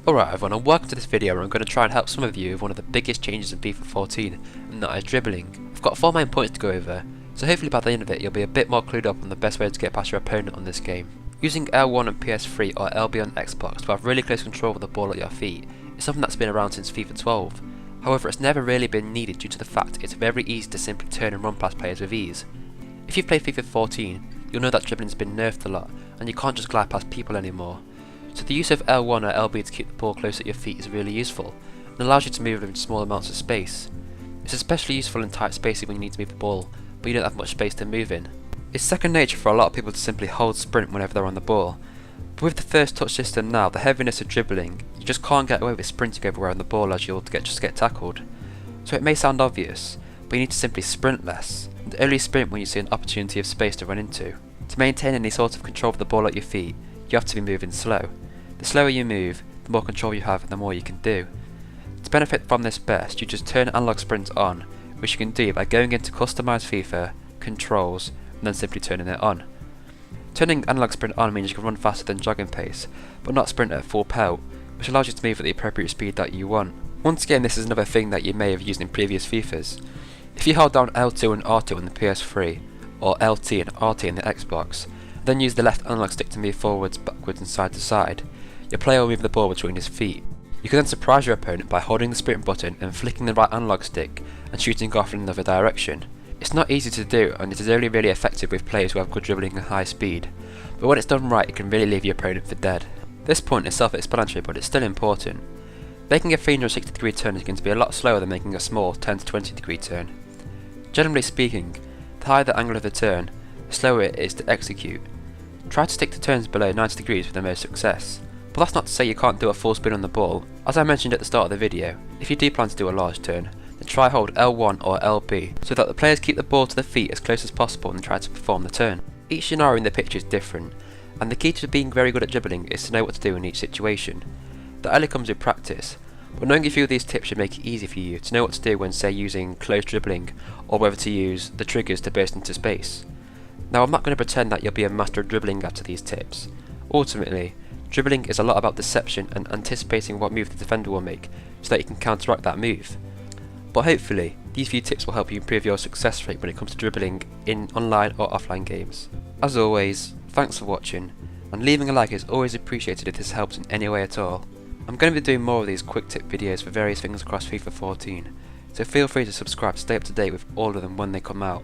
Alright everyone, and welcome to this video where I'm going to try and help some of you with one of the biggest changes in FIFA 14, and that is dribbling. I've got 4 main points to go over, so hopefully by the end of it you'll be a bit more clued up on the best way to get past your opponent on this game. Using L1 on PS3 or LB on Xbox to have really close control of the ball at your feet is something that's been around since FIFA 12. However, it's never really been needed due to the fact it's very easy to simply turn and run past players with ease. If you've played FIFA 14, you'll know that dribbling's been nerfed a lot, and you can't just glide past people anymore. So the use of L1 or LB to keep the ball close at your feet is really useful, and allows you to move in small amounts of space. It's especially useful in tight spaces when you need to move the ball, but you don't have much space to move in. It's second nature for a lot of people to simply hold sprint whenever they're on the ball, but with the first touch system now, the heaviness of dribbling, you just can't get away with sprinting everywhere on the ball as you'll just get tackled. So it may sound obvious, but you need to simply sprint less, and only sprint when you see an opportunity of space to run into. To maintain any sort of control of the ball at your feet, you have to be moving slow. The slower you move, the more control you have and the more you can do. To benefit from this best, you just turn analog sprint on, which you can do by going into Customize FIFA, Controls, and then simply turning it on. Turning analog sprint on means you can run faster than jogging pace, but not sprint at full pelt, which allows you to move at the appropriate speed that you want. Once again, this is another thing that you may have used in previous FIFAs. If you hold down L2 and R2 on the PS3, or LT and RT in the Xbox, then use the left analog stick to move forwards, backwards and side to side, your player will move the ball between his feet. You can then surprise your opponent by holding the sprint button and flicking the right analog stick and shooting off in another direction. It's not easy to do, and it is only really effective with players who have good dribbling and high speed, but when it's done right it can really leave your opponent for dead. This point is self-explanatory, but it's still important. Making a 360 degree turn is going to be a lot slower than making a small 10 to 20 degree turn. Generally speaking, the higher the angle of the turn, the slower it is to execute. Try to stick to turns below 90 degrees for the most success. But that's not to say you can't do a full spin on the ball. As I mentioned at the start of the video, if you do plan to do a large turn, then try hold L1 or LB so that the players keep the ball to the feet as close as possible and try to perform the turn. Each scenario in the picture is different, and the key to being very good at dribbling is to know what to do in each situation. That only comes with practice, but knowing a few of these tips should make it easy for you to know what to do when, say, using close dribbling, or whether to use the triggers to burst into space. Now, I'm not going to pretend that you'll be a master of dribbling after these tips. Ultimately, dribbling is a lot about deception and anticipating what move the defender will make so that you can counteract that move. But hopefully, these few tips will help you improve your success rate when it comes to dribbling in online or offline games. As always, thanks for watching, and leaving a like is always appreciated if this helps in any way at all. I'm going to be doing more of these quick tip videos for various things across FIFA 14, so feel free to subscribe to stay up to date with all of them when they come out.